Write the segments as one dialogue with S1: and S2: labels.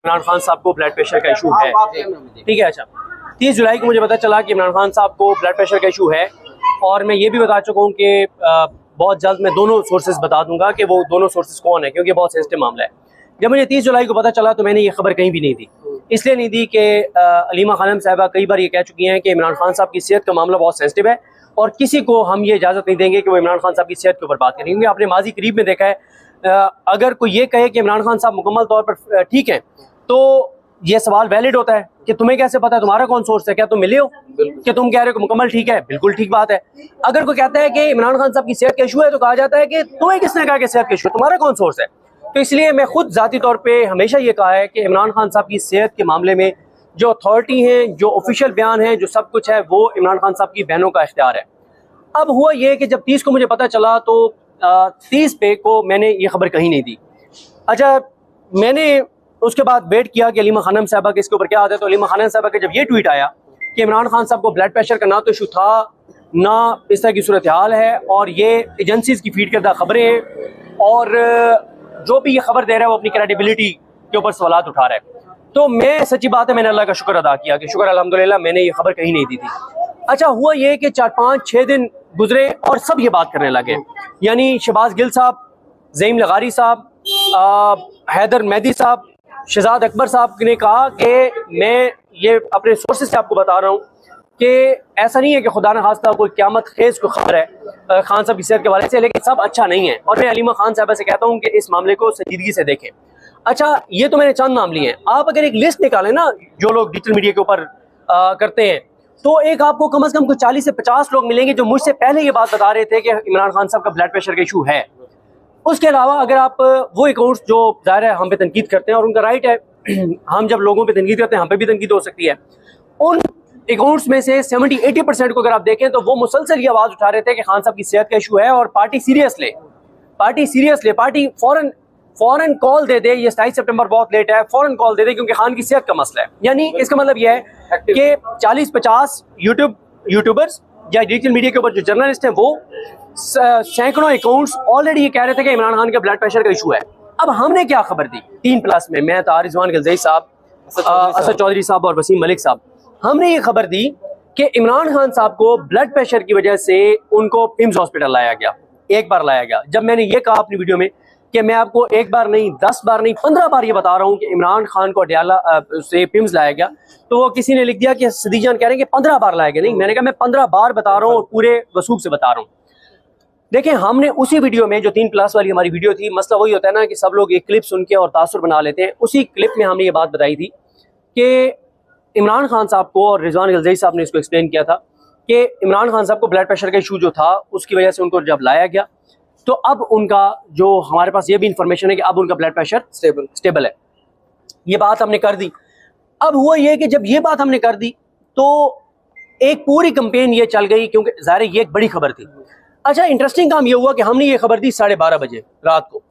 S1: इमरान खान साहब को blood pressure का इशू है, ठीक है। अच्छा, 30 जुलाई को मुझे पता चला कि इमरान खान साहब को ब्लड प्रेशर का इशू है, और मैं ये भी बता चुका हूँ कि बहुत जल्द मैं दोनों सोर्सेज बता दूंगा कि वो दोनों सोर्सेज कौन है, क्योंकि बहुत सेंसिटिव मामला है। जब मुझे 30 जुलाई को पता चला तो मैंने ये खबर कहीं भी नहीं दी, इसलिए नहीं दी कि अलीमा खानम साहिबा कई बार ये कह चुकी हैं कि इमरान खान साहब की सेहत का मामला बहुत सेंसिटिव है और किसी को हम ये इजाज़त नहीं देंगे कि वो इमरान खान साहब की सेहत के ऊपर बात करें, क्योंकि आपने माजी करीब में देखा है अगर कोई ये कहे कि इमरान खान साहब मुकम्मल तौर पर ठीक है तो ये सवाल वैलिड होता है कि तुम्हें कैसे पता है, तुम्हारा कौन सोर्स है, क्या तुम मिले हो कि तुम कह रहे हो मुकम्मल ठीक है, बिल्कुल ठीक बात है। अगर कोई कहता है कि इमरान खान साहब की सेहत का इशू है तो कहा जाता है कि तुम्हें किसने कहा कि सेहत का इशू है, तुम्हारा कौन सोर्स है। तो इसलिए मैं खुद ज़ाती तौर पे हमेशा ये कहा है कि इमरान खान साहब की सेहत के मामले में जो अथॉरिटी हैं, जो ऑफिशियल बयान है, जो सब कुछ है, वो इमरान खान साहब की बहनों का इख्तियार है। अब हुआ ये कि जब 30 को मुझे पता चला तो 30 पे को मैंने ये खबर कहीं नहीं दी। अच्छा, मैंने उसके बाद वेट किया कि अलीमा खानम साहबा के इसके ऊपर क्या आता है, तो अलीमा खानम साहबा का जब ये ट्वीट आया कि इमरान खान साहब को ब्लड प्रेशर का ना तो इशू था ना इस तरह की सूरत हाल है और ये एजेंसीज की फीड करदा खबरें हैं और जो भी ये खबर दे रहा है वो अपनी क्रेडिबिलिटी के ऊपर सवाल उठा रहा है, तो मैं सच्ची बात है मैंने अल्लाह का शुक्र अदा किया कि शुक्र अल्हम्दुलिल्लाह मैंने ये खबर कहीं नहीं दी थी। अच्छा, हुआ ये कि 4-5-6 दिन गुजरे और सब ये बात करने लगे, यानी शहबाज गिल साहब, ज़ईम लगारी साहब, हैदर मेहदी साहब, शहजाद अकबर साहब ने कहा कि मैं ये अपने सोर्सेज से आपको बता रहा हूँ कि ऐसा नहीं है कि खुदा न खास्ता कोई क़यामत खेज को खबर है खान साहब की सेहत के हवाले से, लेकिन सब अच्छा नहीं है और मैं अलीमा खान साहबा से कहता हूँ कि इस मामले को संजीदगी से देखें। अच्छा, ये तो मैंने चंद नाम लिए हैं, आप अगर एक लिस्ट निकालें ना जो लोग डिजिटल मीडिया के ऊपर करते हैं तो एक आपको कम से कम कुछ 40 से 50 लोग मिलेंगे जो मुझसे पहले ये बात बता रहे थे कि इमरान खान साहब का ब्लड प्रेशर का इशू है। उसके अलावा अगर आप वो अकाउंट्स जो ज़ाहिर है हम पे तनकीद करते हैं और उनका राइट है, हम जब लोगों पे तनकीद करते हैं हम पे भी तनकीद हो सकती है, उन अकाउंट्स में से 70-80% को अगर आप देखें तो वो मुसलसल ये आवाज़ उठा रहे थे कि खान साहब की सेहत का इशू है और पार्टी सीरियस ले, पार्टी फौरन कॉल दे दे, ये 27 सितंबर बहुत लेट है, फौरन कॉल दे दे क्योंकि खान की सेहत का मसला है। यानी इसका मतलब यह है कि 40-50 यूट्यूबर्स या डिजिटल मीडिया के ऊपर जो जर्नलिस्ट हैं वो सैकड़ों अकाउंट्स ऑलरेडी ये कह रहे थे कि इमरान खान का ब्लड प्रेशर का इशू है। अब हमने क्या खबर दी 3+ में, मैं तार रिजवान गिलज़ई साहब, असद चौधरी साहब और वसीम मलिक साहब, हमने ये खबर दी कि इमरान खान साहब को ब्लड प्रेशर की वजह से उनको पिम्स हॉस्पिटल लाया गया, एक बार लाया गया। जब मैंने ये कहा अपनी वीडियो में कि मैं आपको एक बार नहीं 10 बार नहीं 15 बार ये बता रहा हूँ कि इमरान खान को अडयाला से पिम्स लाया गया, तो वो किसी ने लिख दिया कि सदीक जान कह रहे हैं कि 15 बार लाया गया। नहीं, मैंने कहा मैं 15 बार बता रहा हूँ और पूरे वसूख से बता रहा हूँ। देखें, हमने उसी वीडियो में जो 3+ वाली हमारी वीडियो थी, मसला वही होता है ना कि सब लोग एक क्लिप सुन के और तासुर बना लेते हैं, उसी क्लिप में हमने ये बात बताई थी कि इमरान खान साहब को, और रिजवान गिलज़ई साहब ने इसको एक्सप्लेन किया था कि इमरान खान साहब को ब्लड प्रेशर का इशू जो था उसकी वजह से उनको जब लाया गया तो अब उनका जो हमारे पास ये भी इंफॉर्मेशन है कि अब उनका ब्लड प्रेशर स्टेबल है। ये बात हमने कर दी। अब हुआ ये कि जब ये बात हमने कर दी तो एक पूरी कंपेन ये चल गई, क्योंकि ज़ाहिर ये एक बड़ी खबर थी। अच्छा, इंटरेस्टिंग काम ये हुआ कि हमने ये खबर दी 12:30 बजे रात को।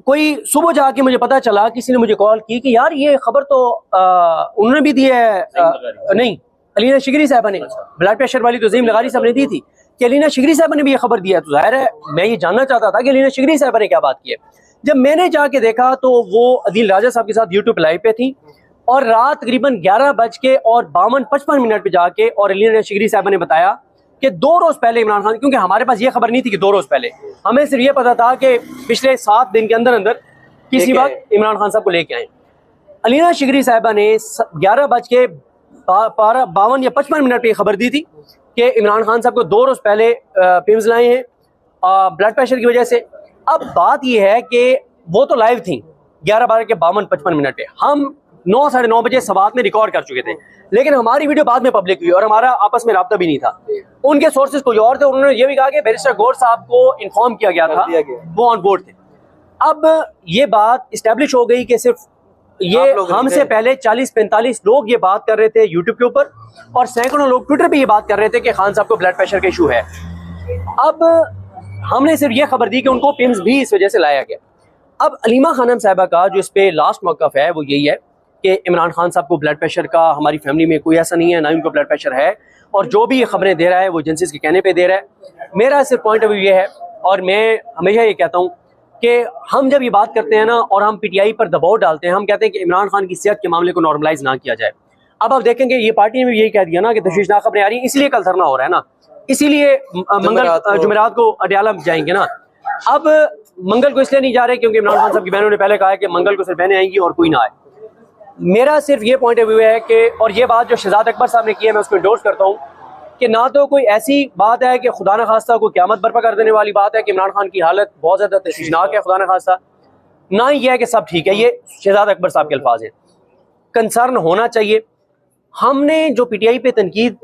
S1: कोई सुबह जाके मुझे पता चला, किसी ने मुझे कॉल की कि यार ये खबर तो उन्होंने भी दी है, नहीं अलीना शिगरी साहबा ने, ब्लड प्रेशर वाली तो ज़ईम लगारी साहब ने दी थी, कि अलीना शिगरी साहबा ने भी ये खबर दिया। तो जाहिर है मैं ये जानना चाहता था कि अलीना शिगरी साहबा ने क्या बात की है। जब मैंने जाके देखा तो वो अदील राजा साहब के साथ यूट्यूब लाइव पे थी और रात तकरीबन 11:52-55 पे जाके और अलीना शिगरी साहबा ने बताया कि 2 रोज पहले इमरान खान, क्योंकि हमारे पास ये खबर नहीं थी कि 2 रोज पहले, हमें सिर्फ ये पता था कि पिछले 7 दिन के अंदर अंदर किसी वक्त इमरान खान साहब को लेके आए। अलीना शिगरी साहबा ने 11:52 या 55 पे खबर दी थी कि इमरान खान साहब को 2 रोज पहले पिम्स लाए हैं ब्लड प्रेशर की वजह से। अब बात यह है कि वो तो लाइव थी 11:52-55 पे, हम 9-9:30 बजे सवात में रिकॉर्ड कर चुके थे, लेकिन हमारी वीडियो बाद में पब्लिक हुई और हमारा आपस में राब्ता भी नहीं था। उनके सोर्सेज कोई और थे, उन्होंने ये भी कहा कि बैरिस्टर गौर साहब को इन्फॉर्म किया गया था, वो ऑन बोर्ड थे। अब ये बात इस्टेब्लिश हो गई कि सिर्फ ये हमसे पहले 40-45 लोग ये बात कर रहे थे यूट्यूब के ऊपर और सैकड़ों लोग ट्विटर पे ये बात कर रहे थे कि खान साहब को ब्लड प्रेशर का इशू है। अब हमने सिर्फ ये खबर दी कि उनको पिम्स भी इस वजह से लाया गया। अब अलीमा खानम साहिबा का जो इस पे लास्ट मौक़िफ़ है वो यही है कि इमरान खान साहब को ब्लड प्रेशर का हमारी फैमिली में कोई ऐसा नहीं है, ना ही उनको ब्लड प्रेशर है, और जो भी ये खबरें दे रहा है वो एजेंसीज के कहने पे दे रहा है। मेरा सिर्फ पॉइंट ऑफ व्यू ये है और मैं हमेशा ये कहता हूँ कि हम जब ये बात करते हैं ना और हम पीटीआई पर दबाव डालते हैं, हम कहते हैं कि इमरान खान की सेहत के मामले को नॉर्मलाइज ना किया जाए। अब आप देखेंगे ये पार्टी ने भी यही कह दिया ना कि तशवीशनाक खबरें आ रही हैं, इसलिए कल धरना हो रहा है ना, इसीलिए मंगल जुमेरात को अडयाला जाएंगे ना। अब मंगल को इसलिए नहीं जा रहे क्योंकि इमरान खान साहब की बहनों ने पहले कहा है कि मंगल को सिर्फ बहनें आएंगी और कोई ना आए। मेरा सिर्फ ये पॉइंट ऑफ व्यू है कि, और ये बात जो शहजाद अकबर साहब ने की है मैं उसको इंडोर्स करता हूँ, कि ना तो कोई ऐसी बात है कि खुदा न खास्ता कोई क़यामत बर्पा कर देने वाली बात है कि इमरान खान की हालत बहुत ज़्यादा तशवीशनाक है, खुदा न खास्ता, ना ही यह है कि सब ठीक है। ये शहजाद अकबर साहब के अल्फाज हैं। कंसर्न होना चाहिए। हमने जो पीटीआई पे तनकीद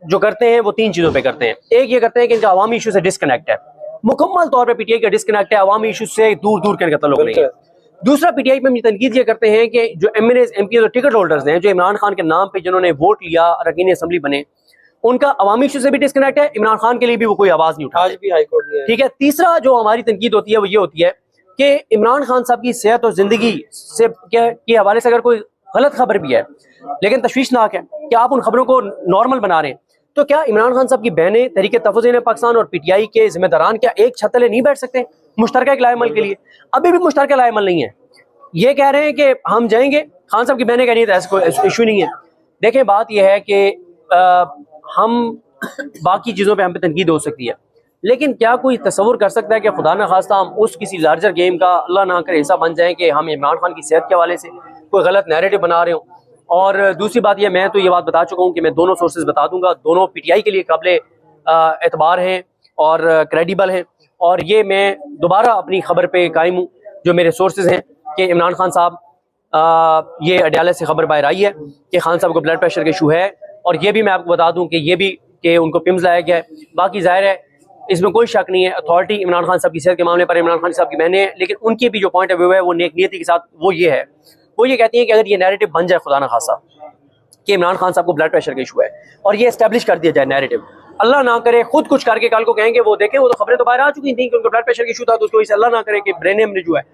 S1: जो करते हैं वो तीन चीज़ों पे करते हैं। एक ये करते हैं कि इनका अवामी इशू से डिस्कनेक्ट है, मुकम्मल तौर पे पीटीआई का डिस्कनेक्ट है, अवामी इशू से दूर दूर के तल्लुक नहीं है। दूसरा, पीटीआई पे हम तनकीद ये करते हैं कि जो एमएनएज एमपीज और टिकट होल्डर्स हैं जो इमरान खान के नाम पे जिन्होंने वोट लिया अरकान असम्बली बने, उनका अवामी इशू से भी डिस्कनेक्ट है, इमरान खान के लिए भी वो कोई आवाज़ नहीं उठा, आज भी हाई कोर्ट में। ठीक है। तीसरा जो हमारी तनकीद होती है वो ये होती है कि इमरान खान साहब की सेहत और ज़िंदगी से के हवाले से अगर कोई गलत खबर भी है लेकिन तशवीशनाक है कि आप उन खबरों को नॉर्मल बना रहे हैं, तो क्या इमरान खान साहब की बहनें तहरीक तहफ़्फ़ुज़ पाकिस्तान और पीटीआई के जिम्मेदारान क्या एक छत तले नहीं बैठ सकते मुश्तरका लाएमल के लिए? अभी भी मुश्तरका लाएमल नहीं है। ये कह रहे हैं कि हम जाएंगे, खान साहब की बहनें कह रही है ऐसा कोई इशू नहीं है। देखें, बात यह है कि हम बाकी चीज़ों पे हम पे तनकीद हो सकती है, लेकिन क्या कोई तसव्वुर कर सकता है कि खुदा न खास्ता हम उस किसी लार्जर गेम का अल्लाह ना करे हिस्सा बन जाएं कि हम इमरान खान की सेहत के हवाले से कोई गलत नैरेटिव बना रहे हो? और दूसरी बात यह, मैं तो ये बात बता चुका हूँ कि मैं दोनों सोर्सेज बता दूंगा, दोनों पीटीआई के लिए काबिल एतबार हैं और क्रेडिबल हैं, और ये मैं दोबारा अपनी खबर पे कायम हूँ जो मेरे सोर्सेज हैं कि इमरान खान साहब ये अडयाला से खबर बाहर आई है कि खान साहब को ब्लड प्रेशर का इशू है, और ये भी मैं आपको बता दूं कि ये भी कि उनको पिम्स लाया गया है। बाकी जाहिर है इसमें कोई शक नहीं है, अथॉरिटी इमरान खान साहब की सेहत के मामले पर इमरान खान साहब की बहनें हैं, लेकिन उनकी भी जो पॉइंट ऑफ व्यू है वो नेक नीयती के साथ वो ये है, वो ये कहती हैं कि अगर ये नैरेटिव बन जाए खुदा न खासा कि इमरान खान साहब को ब्लड प्रेशर का इशू है और ये एस्टेब्लिश कर दिया जाए नैरेटिव, अल्लाह ना करे खुद कुछ करके कल को कहेंगे वो देखें वो तो खबरें तो बाहर आ चुकी थी कि उनका ब्लड प्रेशर का इशू था, तो उसको अल्लाह ना करे कि ब्रेन हेमरेज हुआ है,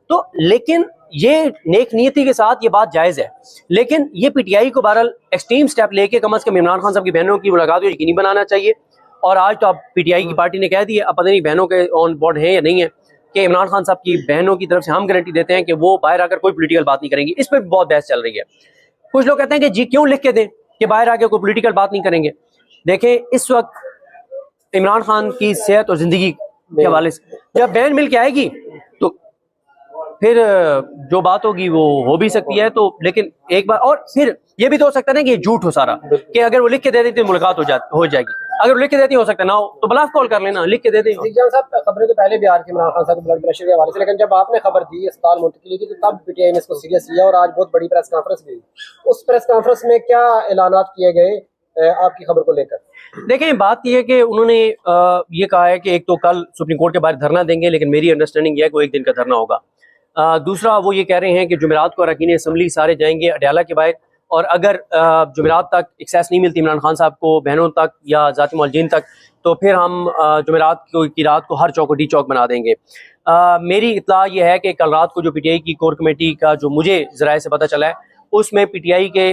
S1: तो लेकिन ये नेक नीयती के साथ ये बात जायज़ है। लेकिन ये पीटीआई को बहरहाल एक्सट्रीम स्टेप लेके कम अज़ कम इमरान खान साहब की बहनों की मुलाकात को यकीनी बनाना चाहिए। और आज तो आप पीटीआई की पार्टी ने कह दी है, अब पता नहीं बहनों के ऑन बोर्ड है या नहीं है, कि इमरान खान साहब की बहनों की तरफ से हम गारंटी देते हैं कि वो बाहर आकर कोई पॉलिटिकल बात नहीं करेंगी। इस पर भी बहुत बहस चल रही है। कुछ लोग कहते हैं कि जी क्यों लिख के दें कि बाहर आकर कोई पॉलिटिकल बात नहीं करेंगे। देखें, इस वक्त इमरान खान की सेहत और ज़िंदगी के हवाले से जब बहन मिल के आएगी तो फिर जो बात होगी वो हो भी सकती है, तो लेकिन एक बार और फिर ये भी तो हो सकता है ना कि ये झूठ हो सारा, कि अगर वो लिख के दे देती तो मुलाकात हो जाएगी, अगर वो लिख के देती हो सकता है ना हो तो ब्लॉक कॉल कर लेना, लिख के दे दें।
S2: साहब खबरें तो पहले भी आ रही थी इमरान खान साहब के ब्लड प्रेशर के हवाले से, लेकिन जब आपने खबर दी अस्पताल मुंतकिली की तो तब पीटीआई ने इसको सीरियस लिया और आज बहुत बड़ी प्रेस कॉन्फ्रेंस भी हुई। उस प्रेस कॉन्फ्रेंस में क्या ऐलानात किए गए आपकी खबर को लेकर?
S1: देखें, बात यह है कि उन्होंने ये कहा है कि एक तो कल सुप्रीम कोर्ट के बाहर धरना देंगे, लेकिन मेरी अंडरस्टैंडिंग यह है कि वो एक दिन का धरना होगा। दूसरा, वो ये कह रहे हैं कि जुमेरात को अरकान असम्बली सारे जाएंगे अडयाला के बाहर, और अगर जुमेरात तक एक्सेस नहीं मिलती इमरान खान साहब को बहनों तक या ज़ाती मुअल्लिजीन तक, तो फिर हम जुमेरात की रात को हर चौक को डी चौक बना देंगे। मेरी इत्तला ये है कि कल रात को जो पीटीआई की कोर कमेटी का जो मुझे ज़राए से पता चला है, उसमें पीटीआई के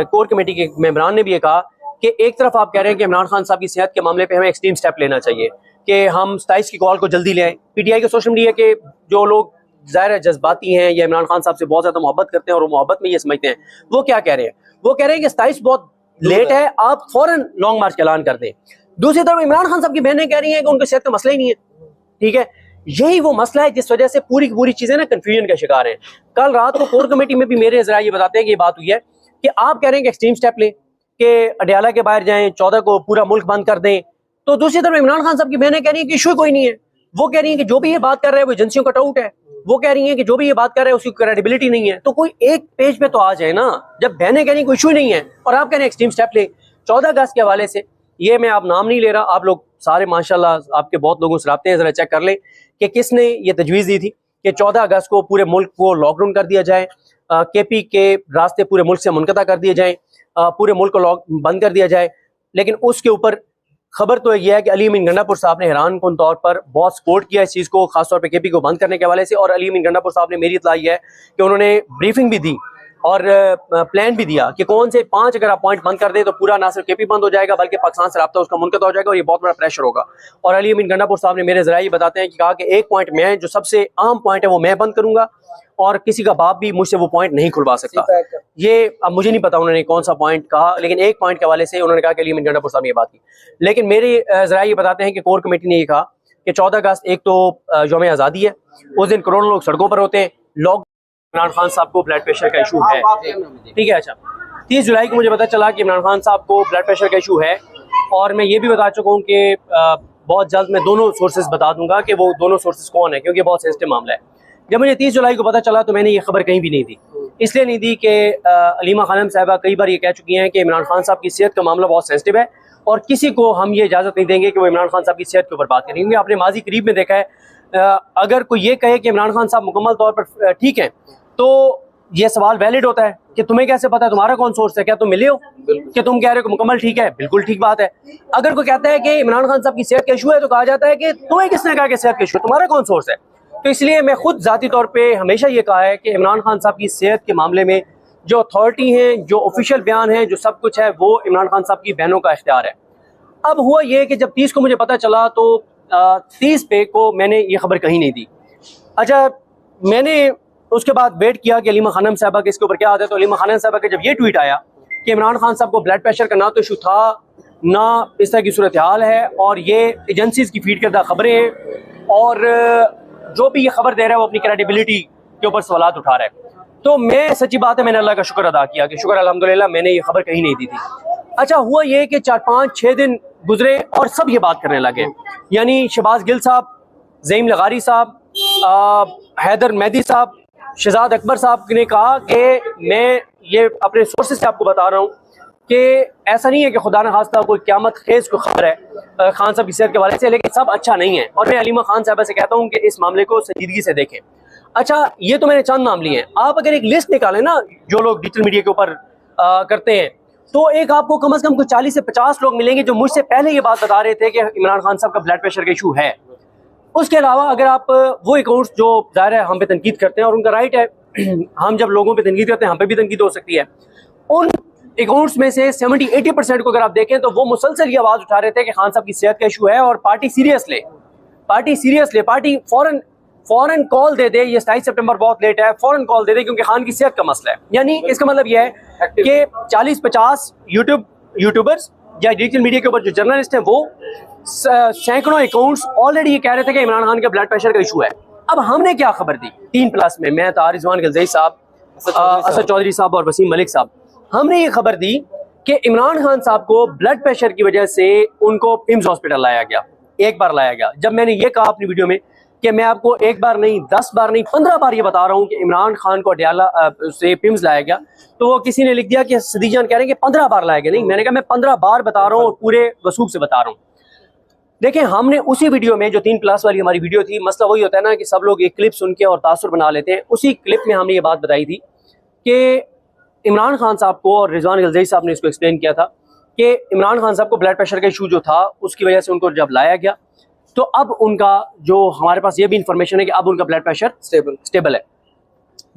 S1: कोर कमेटी के मेंबरान ने भी ये कहा कि एक तरफ आप कह रहे हैं कि इमरान खान साहब की सेहत के मामले पे हमें एक्सट्रीम स्टेप लेना चाहिए कि हम 27 की कॉल को जल्दी ले आए। पीटीआई के सोशल मीडिया के जो लोग ज़ाहिर है जज्बाती हैं या इमरान खान साहब से बहुत ज़्यादा मोहब्बत करते हैं और वो मोहब्बत में ये समझते हैं, वो क्या कह रहे हैं, वो कह रहे हैं कि 27 बहुत लेट है, आप फौरन लॉन्ग मार्च का ऐलान कर दें। दूसरी तरफ इमरान खान साहब की बहनें कह रही हैं कि उनकी सेहत का मसला ही नहीं है। ठीक है, यही वो मसला है जिस वजह से पूरी की पूरी चीज़ें ना कन्फ्यूजन का शिकार हैं। कल रात को कोर कमेटी में भी मेरे ज़रा ये बताते हैं कि ये बात हुई है कि आप कह रहे हैं कि एक्सट्रीम स्टेप लें कि अडयाला के बाहर जाएं, 14 को पूरा मुल्क बंद कर दें, तो दूसरी तरफ इमरान खान साहब की बहनें कह रही हैं कि इशू कोई नहीं है। वो कह रही हैं कि जो भी ये बात कर रहा है वो एजेंसियों का टाउट है, वो कह रही हैं कि जो भी ये बात कर रहा है उसकी क्रेडिबिलिटी नहीं है। तो कोई एक पेज पे तो आ जाए ना, जब बहनें कह रही कोई इशू नहीं है और आप कह रहे हैं एक्सट्रीम स्टेप ले। 14 अगस्त के हवाले से, ये मैं आप नाम नहीं ले रहा, आप लोग सारे माशाल्लाह आपके बहुत लोगों से रब्ते हैं, जरा चेक कर लें कि किसने ये तजवीज़ दी थी कि 14 अगस्त को पूरे मुल्क को लॉकडाउन कर दिया जाए, केपी के रास्ते पूरे मुल्क से मुनक़ता कर दिए जाए, पूरे मुल्क को लॉक बंद कर दिया जाए। लेकिन उसके ऊपर खबर तो यह है कि अली अमीन गंडापुर साहब ने हैरान कुन तौर पर बहुत सपोर्ट किया इस चीज़ को, खासतौर पर केपी को बंद करने के हवाले से। और अली अमीन गंडापुर साहब ने, मेरी इत्तला है कि उन्होंने ब्रीफिंग भी दी और प्लान भी दिया कि कौन से 5 अगर आप पॉइंट बंद कर दे तो पूरा ना सिर्फ केपी बंद हो जाएगा बल्कि पाकिस्तान से रब्ता उसका मुनक़ता हो जाएगा और ये बहुत बड़ा प्रेशर होगा। और अली अमीन गंडापुर साहब ने मेरे ज़राए बताते हैं कि कहा कि एक पॉइंट मैं जो सबसे अहम पॉइंट है वो मैं बंद करूंगा और किसी का बाप भी मुझसे वो पॉइंट नहीं खुलवा सकता। ये अब मुझे नहीं पता उन्होंने कौन सा पॉइंट कहा, लेकिन एक पॉइंट के हवाले से उन्होंने कहा कि अली अमीन गंडापुर साहब ने ये बात की। लेकिन मेरे ज़राए ये बताते हैं कि कोर कमेटी ने ये कहा कि 14 अगस्त एक तो यौम आज़ादी है, उस दिन करोड़ों लोग सड़कों पर होते हैं। लोग इमरान खान साहब को ब्लड प्रेशर का इशू है, ठीक है। अच्छा, 30 जुलाई को मुझे पता चला कि इमरान खान साहब को ब्लड प्रेशर का इशू है और मैं ये भी बता चुका हूँ कि बहुत जल्द मैं दोनों सोर्सेज बता दूंगा कि वो दोनों सोर्सेज कौन है, क्योंकि बहुत सेंसिटिव मामला है। जब मुझे 30 जुलाई को पता चला तो मैंने ये खबर कहीं भी नहीं दी, इसलिए नहीं दी कि अलीमा खानम साहिबा कई बार ये कह चुकी हैं कि इमरान खान साहब की सेहत का मामला बहुत सेंसिटिव है और किसी को हम ये इजाज़त नहीं देंगे कि वो इमरान खान साहब की सेहत के ऊपर बात करेंगे। आपने माजी करीब में देखा है, अगर कोई ये कहे कि इमरान खान साहब मुकम्मल तौर पर ठीक है तो ये सवाल वैलिड होता है कि तुम्हें कैसे पता है, तुम्हारा कौन सोर्स है, क्या तुम मिले हो कि तुम कह रहे हो कि मुकम्मल ठीक है? बिल्कुल ठीक बात है। अगर कोई कहता है कि इमरान खान साहब की सेहत का इशू है तो कहा जाता है कि तुम्हें किसने कहा कि सेहत का इशू है, तुम्हारा कौन सोर्स है? तो इसलिए मैं खुद ज़ाती तौर पे हमेशा ये कहा है कि इमरान खान साहब की सेहत के मामले में जो अथॉरिटी हैं, जो ऑफिशियल बयान है, जो सब कुछ है, वो इमरान खान साहब की बहनों का इख्तियार है। अब हुआ ये कि जब 30 को मुझे पता चला तो 30 पे को मैंने ये खबर कहीं नहीं दी। अच्छा, मैंने उसके बाद वेट किया कि अलीमा खानम साहबा के इसके ऊपर क्या आता है। तो अलीमा खानम साहबा का जब ये ट्वीट आया कि इमरान खान साहब को ब्लड प्रेशर का ना तो इशू था ना इस तरह की सूरत हाल है और ये एजेंसीज की फीड करदा खबरें हैं और जो भी ये खबर दे रहा है वो अपनी क्रेडिबिलिटी के ऊपर सवालात उठा रहा है। तो मैं सच्ची बात है मैंने अल्लाह का शुक्र अदा किया कि शुक्र अल्हम्दुलिल्लाह मैंने ये खबर कहीं नहीं दी थी। अच्छा, हुआ ये कि 4-5-6 दिन गुजरे और सब ये बात करने लगे, यानी शहबाज गिल साहब, ज़ईम लगारी साहब, हैदर मेहदी साहब, शहजाद अकबर साहब ने कहा कि मैं ये अपने सोर्सेज से आपको बता रहा हूँ कि ऐसा नहीं है कि खुदा न खास्ता कोई क़यामत खेज को खबर है खान साहब की सेहत के हवाले से, लेकिन सब अच्छा नहीं है। और मैं अलीमा खान साहबा से कहता हूँ कि इस मामले को संजीदगी से देखें। अच्छा, ये तो मैंने चंद नाम लिए हैं, आप अगर एक लिस्ट निकालें ना जो लोग डिजिटल मीडिया के ऊपर करते हैं तो एक आपको कम से कम कुछ 40 से 50 लोग मिलेंगे जो मुझसे पहले ये बात बता रहे थे कि इमरान खान साहब का ब्लड प्रेशर का इशू है। उसके अलावा अगर आप वो अकाउंट्स जो ज़ाहिर है हम पे तनकीद करते हैं और उनका राइट है, हम जब लोगों पे तनकीद करते हैं हम पे भी तनकीद हो सकती है, उन अकाउंट्स में से 70-80% को अगर आप देखें तो वो मुसलसल ये आवाज़ उठा रहे थे कि खान साहब की सेहत का इशू है और पार्टी सीरियस ले, पार्टी फौरन कॉल दे दे, ये 27 सितंबर बहुत लेट है, फौरन कॉल दे दे क्योंकि खान की सेहत का मसला है। यानी इसका मतलब यह है कि 40-50 यूट्यूबर्स या डिजिटल मीडिया के ऊपर जो जर्नलिस्ट हैं वो सैकड़ों अकाउंट्स ऑलरेडी ये कह रहे थे कि इमरान खान के ब्लड प्रेशर का इशू है। अब हमने क्या खबर दी 3+ में, मैं था, रिजवान गलज़ई साहब, असद चौधरी साहब और वसीम मलिक साहब, हमने ये खबर दी कि इमरान खान साहब को ब्लड प्रेशर की वजह से उनको पिम्स हॉस्पिटल लाया गया, एक बार लाया गया। जब मैंने ये कहा अपनी वीडियो में कि मैं आपको एक बार नहीं, 10 बार नहीं, 15 बार ये बता रहा हूँ कि इमरान खान को अडयाला से पिम्स लाया गया, तो वो किसी ने लिख दिया कि सदीजान कह रहे हैं कि 15 बार लाया गया। नहीं, मैंने कहा मैं 15 बार बता रहा हूँ और पूरे वसूख से बता रहा हूँ। देखें, हमने उसी वीडियो में जो 3+ वाली हमारी वीडियो थी, मसला वही होता है ना कि सब लोग एक क्लिप सुन के और तासुर बना लेते हैं। उसी क्लिप में हमने ये बात बताई थी कि इमरान खान साहब को, और रिजवान गलज़ई साहब ने इसको एक्सप्लेन किया था कि इमरान खान साहब को ब्लड प्रेशर का इशू जो था उसकी वजह से उनको जब लाया गया तो अब उनका जो हमारे पास ये भी इंफॉर्मेशन है कि अब उनका ब्लड प्रेशर स्टेबल है।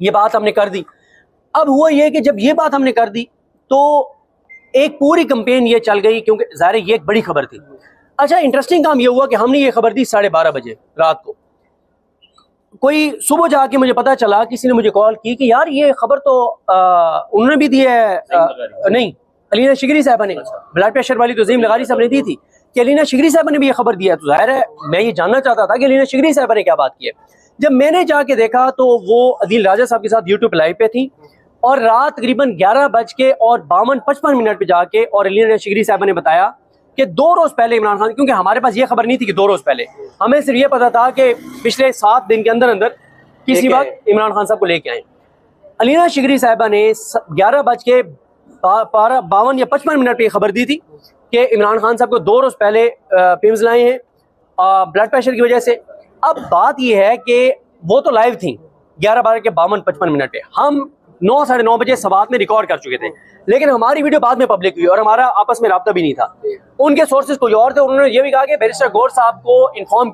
S1: ये बात हमने कर दी। अब हुआ ये कि जब ये बात हमने कर दी तो एक पूरी कंपेन ये चल गई, क्योंकि ज़ाहिर ये एक बड़ी खबर थी। अच्छा, इंटरेस्टिंग काम ये हुआ कि हमने ये खबर दी 12:30 बजे रात को। कोई सुबह जाके मुझे पता चला, किसी ने मुझे कॉल की कि यार ये खबर तो उन्होंने भी दी है, नहीं, अलीना शिगरी साहबा ने, ब्लड प्रेशर वाली तो ज़ईम लगारी साहब ने दी थी, कि अलीना शिगरी साहबा ने भी ये खबर दिया। तो जाहिर है मैं ये जानना चाहता था कि अलीना शिगरी साहबा ने क्या बात की है। जब मैंने जाके देखा तो वो अदील राजा साहब के साथ यूट्यूब लाइव पे थी और रात तकरीबन 11:52-55 पे जाके और अलीना शिगरी साहबा ने बताया कि 2 रोज पहले इमरान खान, क्योंकि हमारे पास ये खबर नहीं थी कि 2 रोज पहले, हमें सिर्फ ये पता था कि पिछले 7 दिन के अंदर अंदर किसी वक्त इमरान खान साहब को लेके आए। अलीना शिगरी साहबा ने 11:52 या 55 पे खबर दी थी कि इमरान खान साहब को 2 रोज पहले पिम्स लाए हैं ब्लड प्रेशर की वजह से। अब बात यह है कि वो तो लाइव थी 11:52-55 पे, हम 9-9:30 बजे सवात में रिकॉर्ड कर चुके थे, लेकिन हमारी वीडियो बाद में पब्लिक हुई और हमारा आपस में राब्ता भी नहीं था। उनके सोर्सेज कोई और थे, उन्होंने ये भी कहा कि बैरिस्टर गौर साहब को इन्फॉर्म